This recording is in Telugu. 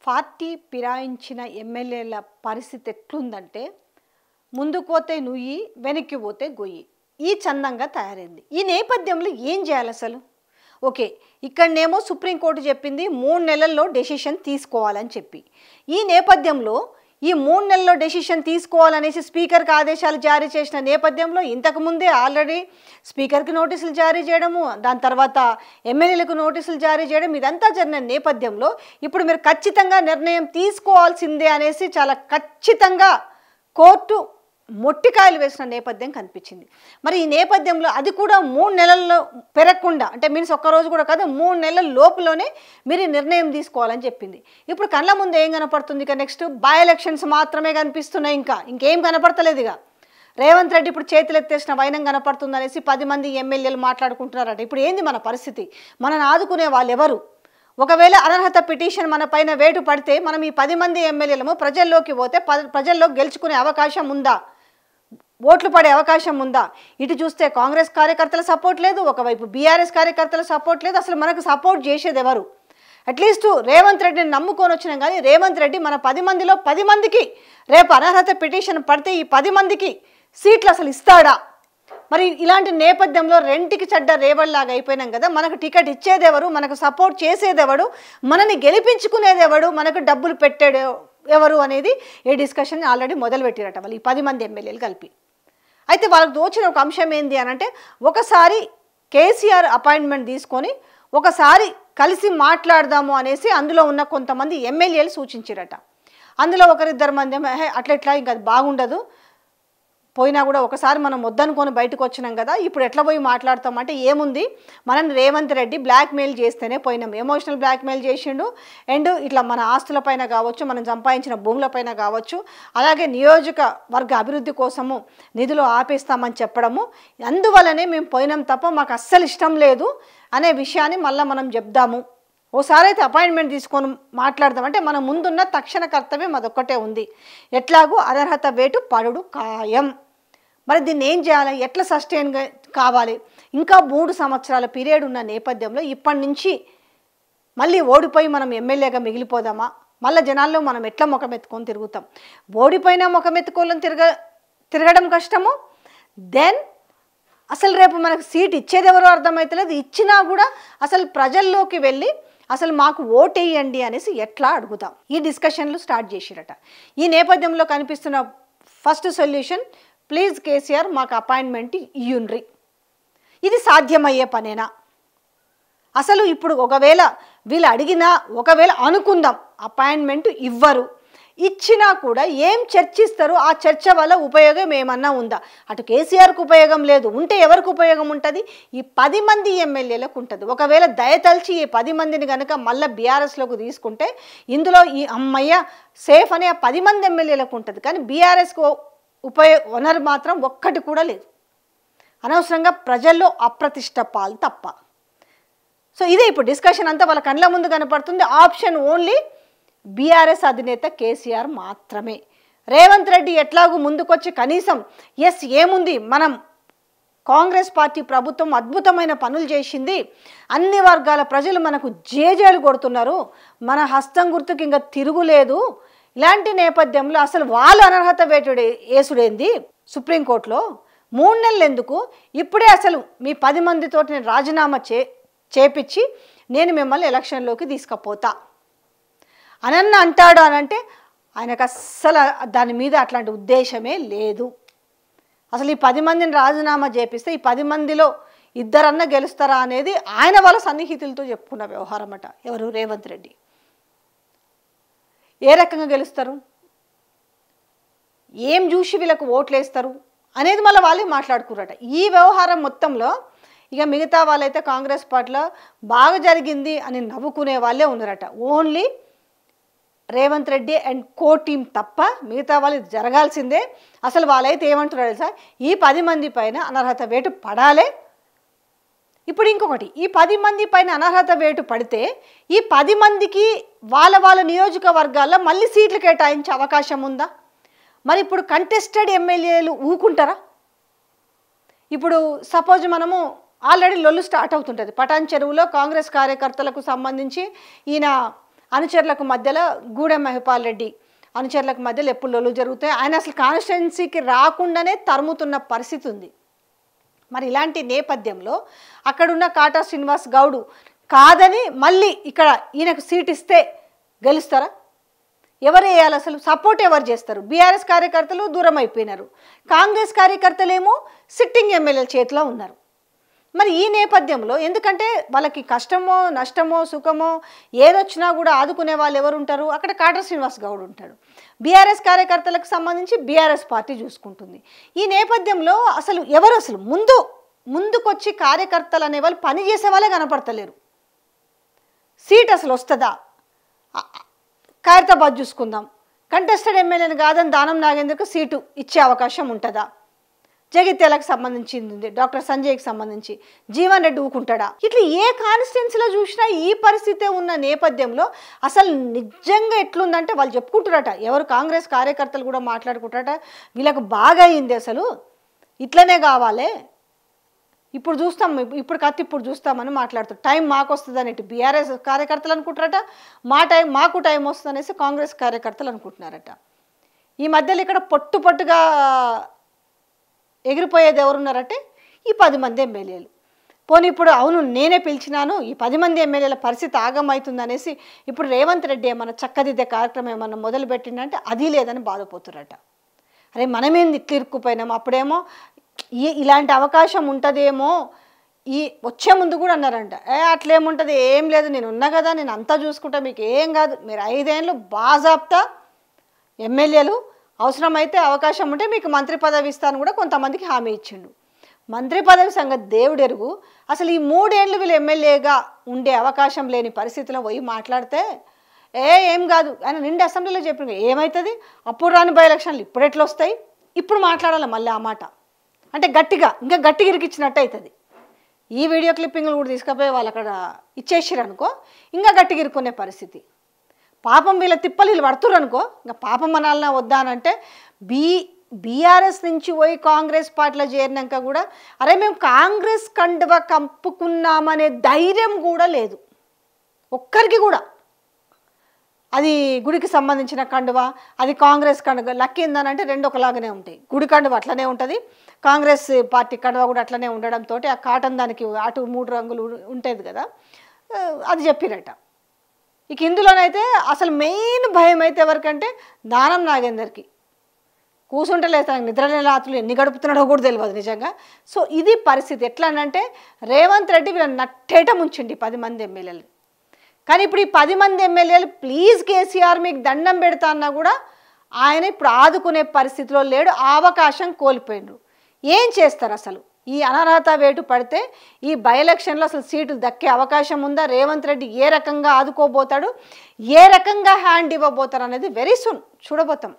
పార్టీ ఫిరాయించిన ఎమ్మెల్యేల పరిస్థితి ఎట్లుందంటే ముందుకు పోతే నుయ్యి వెనక్కి పోతే గొయ్యి ఈ చందంగా తయారైంది. ఈ నేపథ్యంలో ఏం చేయాలి అసలు? ఓకే, ఇక్కడనేమో సుప్రీంకోర్టు చెప్పింది 3 నెలల్లో డెసిషన్ తీసుకోవాలని చెప్పి, ఈ నేపథ్యంలో ఈ 3 నెలల్లో డెసిషన్ తీసుకోవాలనేసి స్పీకర్కి ఆదేశాలు జారీ చేసిన నేపథ్యంలో ఇంతకుముందే ఆల్రెడీ స్పీకర్కి నోటీసులు జారీ చేయడము, దాని తర్వాత ఎమ్మెల్యేలకు నోటీసులు జారీ చేయడం, ఇదంతా జరిగిన నేపథ్యంలో ఇప్పుడు మీరు ఖచ్చితంగా నిర్ణయం తీసుకోవాల్సిందే అనేసి చాలా ఖచ్చితంగా కోర్టు మొట్టికాయలు వేసిన నేపథ్యం కనిపించింది. మరి ఈ నేపథ్యంలో అది కూడా 3 నెలల్లో పెరగకుండా, అంటే మీన్స్ ఒక్కరోజు కూడా కాదు, 3 నెలల లోపులోనే మీరు నిర్ణయం తీసుకోవాలని చెప్పింది. ఇప్పుడు కళ్ళ ముందు ఏం కనపడుతుంది? ఇక నెక్స్ట్ బై ఎలక్షన్స్ మాత్రమే కనిపిస్తున్నాయి, ఇంకేం కనపడతలేదు. ఇక రేవంత్ రెడ్డి ఇప్పుడు చేతులు ఎత్తేసిన వైనం కనపడుతుంది అనేసి 10 మంది ఎమ్మెల్యేలు మాట్లాడుకుంటున్నారట. ఇప్పుడు ఏంది మన పరిస్థితి? మనని ఆదుకునే వాళ్ళు ఎవరు? ఒకవేళ అనర్హత పిటిషన్ మన పైన వేటు పడితే మనం ఈ 10 మంది ఎమ్మెల్యేలము ప్రజల్లోకి పోతే ప్రజల్లో గెలుచుకునే అవకాశం ఉందా? ఓట్లు పడే అవకాశం ఉందా? ఇటు చూస్తే కాంగ్రెస్ కార్యకర్తల సపోర్ట్ లేదు, ఒకవైపు బీఆర్ఎస్ కార్యకర్తల సపోర్ట్ లేదు. అసలు మనకు సపోర్ట్ చేసేది ఎవరు? అట్లీస్ట్ రేవంత్ రెడ్డిని నమ్ముకొని వచ్చినాం, కానీ రేవంత్ రెడ్డి మన 10 మందిలో 10 మందికి రేపు అనర్హత పిటిషన్ పడితే ఈ 10 మందికి సీట్లు అసలు ఇస్తాడా? మరి ఇలాంటి నేపథ్యంలో రెంటికి చెడ్డ రేవల్లాగా అయిపోయినాం కదా. మనకు టికెట్ ఇచ్చేదెవరు? మనకు సపోర్ట్ చేసేదెవడు? మనని గెలిపించుకునేది ఎవడు? మనకు డబ్బులు పెట్టేది ఎవరు అనేది ఈ డిస్కషన్ ఆల్రెడీ మొదలుపెట్టారట వాళ్ళు, ఈ 10 మంది ఎమ్మెల్యేలు కలిపి. అయితే వాళ్ళకు దోచిన ఒక అంశం ఏంది అని అంటే, ఒకసారి కేసీఆర్ అపాయింట్మెంట్ తీసుకొని ఒకసారి కలిసి మాట్లాడదాము అనేసి అందులో ఉన్న కొంతమంది ఎమ్మెల్యేలు సూచించారట. అందులో 1-2 మంది అట్లా ఇంకా అది బాగుండదు, పోయినా కూడా ఒకసారి మనం వద్దనుకొని బయటకు వచ్చినాం కదా, ఇప్పుడు ఎట్లా పోయి మాట్లాడతామంటే ఏముంది, మనం రేవంత్ రెడ్డి బ్లాక్మెయిల్ చేస్తేనే పోయినాం, ఎమోషనల్ బ్లాక్మెయిల్ చేసిండు, అండ్ ఇట్లా మన ఆస్తులపైన కావచ్చు, మనం సంపాదించిన భూములపైన కావచ్చు, అలాగే నియోజకవర్గ అభివృద్ధి కోసము నిధులు ఆపేస్తామని చెప్పడము, అందువల్లనే మేము పోయినాం తప్ప మాకు అస్సలు ఇష్టం లేదు అనే విషయాన్ని మళ్ళీ మనం చెప్దాము. ఓసారి అయితే అపాయింట్మెంట్ తీసుకొని మాట్లాడదామంటే మన ముందున్న తక్షణ కర్తవ్యం అదొక్కటే ఉంది, ఎట్లాగూ అనర్హత వేటు పడుడు ఖాయం. మరి దీన్ని ఏం చేయాలి? ఎట్లా సస్టైన్గా కావాలి? ఇంకా 3 సంవత్సరాల పీరియడ్ ఉన్న నేపథ్యంలో ఇప్పటి నుంచి మళ్ళీ ఓడిపోయి మనం ఎమ్మెల్యేగా మిగిలిపోదామా? మళ్ళీ జనాల్లో మనం ఎట్లా ముఖమెత్తుకొని తిరుగుతాం? ఓడిపోయినా ముఖమెత్తుకోవాలని తిరగడం కష్టము. దెన్ అసలు రేపు మనకు సీట్ ఇచ్చేది ఎవరో అర్థమవుతలేదు, ఇచ్చినా కూడా అసలు ప్రజల్లోకి వెళ్ళి అసలు మాకు ఓటేయండి అనేసి ఎట్లా అడుగుతాం? ఈ డిస్కషన్లు స్టార్ట్ చేసిరట. ఈ నేపథ్యంలో కనిపిస్తున్న ఫస్ట్ సొల్యూషన్, ప్లీజ్ కేసీఆర్ మాకు అపాయింట్మెంట్ ఇయ్యుండ్రి. ఇది సాధ్యమయ్యే పనేనా? అసలు ఇప్పుడు ఒకవేళ వీళ్ళు అడిగినా, ఒకవేళ అనుకుందాం అపాయింట్మెంట్ ఇవ్వరు, ఇచ్చినా కూడా ఏం చర్చిస్తారు? ఆ చర్చ వల్ల ఉపయోగం ఏమన్నా ఉందా? అటు కేసీఆర్కు ఉపయోగం లేదు, ఉంటే ఎవరికి ఉపయోగం ఉంటుంది? ఈ 10 మంది ఎమ్మెల్యేలకు ఉంటుంది. ఒకవేళ దయతల్చి ఈ 10 మందిని కనుక మళ్ళీ బీఆర్ఎస్లోకి తీసుకుంటే ఇందులో ఈ అమ్మయ్య సేఫ్ అనే 10 మంది ఎమ్మెల్యేలకు ఉంటుంది, కానీ బీఆర్ఎస్కు వనరు మాత్రం ఒక్కటి కూడా లేదు. అనవసరంగా ప్రజల్లో అప్రతిష్ట పాలు తప్ప. సో ఇదే ఇప్పుడు డిస్కషన్ అంతా వాళ్ళ కళ్ళ ముందు కనపడుతుంది. ఆప్షన్ ఓన్లీ బీఆర్ఎస్ అధినేత కేసీఆర్ మాత్రమే. రేవంత్ రెడ్డి ఎట్లాగూ ముందుకొచ్చి కనీసం ఏముంది, మనం కాంగ్రెస్ పార్టీ ప్రభుత్వం అద్భుతమైన పనులు చేసింది, అన్ని వర్గాల ప్రజలు మనకు జేజేలు కొడుతున్నారు, మన హస్తం గుర్తుకు ఇంకా తిరుగులేదు, ఇలాంటి నేపథ్యంలో అసలు వాళ్ళు అనర్హత వేటుడే ఏసుడేంది సుప్రీంకోర్టులో? 3 నెలలు ఎందుకు? ఇప్పుడే అసలు మీ 10 మందితోటి నేను రాజీనామా చేపించి నేను మిమ్మల్ని ఎలక్షన్లోకి తీసుకుపోతా అనన్న అంటాడు అనంటే ఆయనకు అస్సలు దాని మీద అట్లాంటి ఉద్దేశమే లేదు. అసలు ఈ 10 మందిని రాజీనామా చేపిస్తే ఈ 10 మందిలో 2 గెలుస్తారా అనేది ఆయన వాళ్ళ సన్నిహితులతో చెప్పుకున్న వ్యవహారం అట. ఎవరు? రేవంత్ రెడ్డి. ఏ రకంగా గెలుస్తారు, ఏం చూసి వీళ్ళకు ఓట్లు వేస్తారు అనేది మళ్ళీ వాళ్ళే మాట్లాడుకున్నారట. ఈ వ్యవహారం మొత్తంలో ఇక మిగతా వాళ్ళైతే కాంగ్రెస్ పార్టీలో బాగా జరిగింది అని నవ్వుకునే వాళ్ళే ఉన్నారట. Only Revanth Reddy and co team తప్ప మిగతా వాళ్ళు జరగాల్సిందే. అసలు వాళ్ళైతే ఏమంటున్నారు తెలుసా, ఈ 10 మంది పైన అనర్హత వేటు పడాలే. ఇప్పుడు ఇంకొకటి, ఈ 10 మంది పైన అనర్హత వేటు పడితే ఈ 10 మందికి వాళ్ళ నియోజకవర్గాల్లో మళ్ళీ సీట్లు కేటాయించే అవకాశం ఉందా? మరి ఇప్పుడు కంటెస్టెడ్ ఎమ్మెల్యేలు ఊకుంటారా? ఇప్పుడు సపోజ్ మనము ఆల్రెడీ లొల్లు స్టార్ట్ అవుతుంటుంది. పటాన్ చెరువులో కాంగ్రెస్ కార్యకర్తలకు సంబంధించి ఈయన అనుచరులకు మధ్యలో గూడెం మహిపాల్ రెడ్డి అనుచరులకు మధ్యలో ఎప్పుడు లొల్లు జరుగుతాయి. ఆయన అసలు కాన్స్టిట్యున్సీకి రాకుండానే తరుముతున్న పరిస్థితి ఉంది. మరి ఇలాంటి నేపథ్యంలో అక్కడున్న కాటా శ్రీనివాస్ గౌడ్ కాదని మళ్ళీ ఇక్కడ ఈయనకు సీట్ ఇస్తే గెలుస్తారా? ఎవరు వేయాలి? అసలు సపోర్ట్ ఎవరు చేస్తారు? బీఆర్ఎస్ కార్యకర్తలు దూరం అయిపోయినారు, కాంగ్రెస్ కార్యకర్తలేమో సిట్టింగ్ ఎమ్మెల్యేల చేతిలో ఉన్నారు. మరి ఈ నేపథ్యంలో ఎందుకంటే వాళ్ళకి కష్టమో నష్టమో సుఖమో ఏదొచ్చినా కూడా ఆదుకునే వాళ్ళు ఎవరు ఉంటారు? అక్కడ కాటా శ్రీనివాస్ గౌడ్ ఉంటాడు. బీఆర్ఎస్ కార్యకర్తలకు సంబంధించి బీఆర్ఎస్ పార్టీ చూసుకుంటుంది. ఈ నేపథ్యంలో అసలు ఎవరు అసలు ముందుకొచ్చి కార్యకర్తలు అనేవాళ్ళు పని చేసే వాళ్ళే కనపడతలేరు. సీట్ అసలు వస్తుందా? ఖైరతాబాద్ చూసుకుందాం, కంటెస్టెడ్ ఎమ్మెల్యేని కాదని దానం నాగేంద్రకు సీటు ఇచ్చే అవకాశం ఉంటుందా? జగిత్యాలకు సంబంధించింది డాక్టర్ సంజయ్కి సంబంధించి జీవన్ రెడ్డి ఊకుంటాడా? ఇట్లా ఏ కాన్స్టిట్యున్సీలో చూసినా ఈ పరిస్థితే ఉన్న నేపథ్యంలో అసలు నిజంగా ఎట్లుందంటే వాళ్ళు చెప్పుకుంటారట, ఎవరు కాంగ్రెస్ కార్యకర్తలు కూడా మాట్లాడుకుంటారట, వీళ్ళకు బాగా అయింది, అసలు ఇట్లనే కావాలి, ఇప్పుడు చూస్తాం, ఇప్పుడు చూస్తామని మాట్లాడుతారు. టైం మాకు వస్తుంది అనేటి బీఆర్ఎస్ కార్యకర్తలు అనుకుంటారట, మాకు టైం వస్తుంది అనేసి కాంగ్రెస్ కార్యకర్తలు అనుకుంటున్నారట. ఈ మధ్యలో ఇక్కడ పొట్టుగా ఎగిరిపోయేది ఎవరున్నారంటే ఈ 10 మంది ఎమ్మెల్యేలు. పోనీ ఇప్పుడు అవును నేనే పిలిచినాను, ఈ 10 మంది ఎమ్మెల్యేల పరిస్థితి ఆగమవుతుంది అనేసి ఇప్పుడు రేవంత్ రెడ్డి ఏమన్నా చక్కదిద్దే కార్యక్రమం ఏమన్నా మొదలుపెట్టిందంటే అది లేదని బాధపోతురట. అరే మనమేంది ఇట్లా ఇరుక్కుపోయినాము, అప్పుడేమో ఇలాంటి అవకాశం ఉంటుందేమో ఈ వచ్చే ముందు కూడా అన్నారంట, అట్లేముంటుంది, ఏం లేదు, నేను ఉన్నా కదా, నేను అంతా చూసుకుంటా, మీకు ఏం కాదు, మీరు 5 ఏళ్ళు బాజాప్తా ఎమ్మెల్యేలు, అవసరమైతే అవకాశం ఉంటే మీకు మంత్రి పదవి ఇస్తాను కూడా కొంతమందికి హామీ ఇచ్చిండు. మంత్రి పదవి సంగతి దేవుడు ఎరుగు. అసలు ఈ 3 ఏళ్ళు వీళ్ళు ఎమ్మెల్యేగా ఉండే అవకాశం లేని పరిస్థితిలో పోయి మాట్లాడితే ఏం కాదు, ఆయన నిండి అసెంబ్లీలో చెప్పిన ఏమవుతుంది, అప్పుడు రాని బై ఎలక్షన్లు ఇప్పుడు ఎట్లా వస్తాయి, ఇప్పుడు మాట్లాడాలి మళ్ళీ ఆ మాట అంటే గట్టిగా ఇరికిచ్చినట్టు అవుతుంది. ఈ వీడియో క్లిప్పింగ్లు కూడా తీసుకుపోయి వాళ్ళు అక్కడ ఇచ్చేసారు అనుకో, ఇంకా గట్టిగా ఇరుక్కునే పరిస్థితి. పాపం వీళ్ళ తిప్పలు వీళ్ళు పడుతురు అనుకో, ఇంకా పాపం అనాలన్నా వద్దా అని అంటే బీఆర్ఎస్ నుంచి పోయి కాంగ్రెస్ పార్టీలో చేరినాక కూడా అరే మేము కాంగ్రెస్ కండువ కప్పుకున్నామనే ధైర్యం కూడా లేదు ఒక్కరికి కూడా. అది గుడికి సంబంధించిన కండువ, అది కాంగ్రెస్ కండువ. లక్కీ ఏందనంటే 2 ఒకలాగానే ఉంటాయి. గుడి కండువ అట్లనే ఉంటుంది, కాంగ్రెస్ పార్టీ కండువ కూడా అట్లనే ఉండడంతో ఆ కాటన్ దానికి అటు 3 రంగులు ఉంటుంది కదా, అది చెప్పిరట. ఇక ఇందులోనైతే అసలు మెయిన్ భయం అయితే ఎవరికంటే దానం నాగేందర్కి. కూర్చుంటే లేదు, తనకు నిద్రలేని రాత్రులు ఎన్ని గడుపుతున్నాడో కూడా తెలియదు నిజంగా. సో ఇది పరిస్థితి. ఎట్లా అంటే రేవంత్ రెడ్డి వీళ్ళని నట్టేట ముంచిండి 10 మంది ఎమ్మెల్యేలు. కానీ ఇప్పుడు ఈ 10 మంది ఎమ్మెల్యేలు ప్లీజ్ కేసీఆర్ మీకు దండం పెడతా అన్నా కూడా ఆయన ఇప్పుడు ఆదుకునే పరిస్థితిలో లేడు, ఆ అవకాశం కోల్పోయిండ్రు. ఏం చేస్తారు అసలు? ఈ అనర్హత వేటు పడితే ఈ బై ఎలక్షన్లో అసలు సీటు దక్కే అవకాశం ఉందా? రేవంత్ రెడ్డి ఏ రకంగా ఆదుకోబోతాడు, ఏ రకంగా హ్యాండ్ ఇవ్వబోతారు అనేది వెరీ సూన్ చూడబోతాం.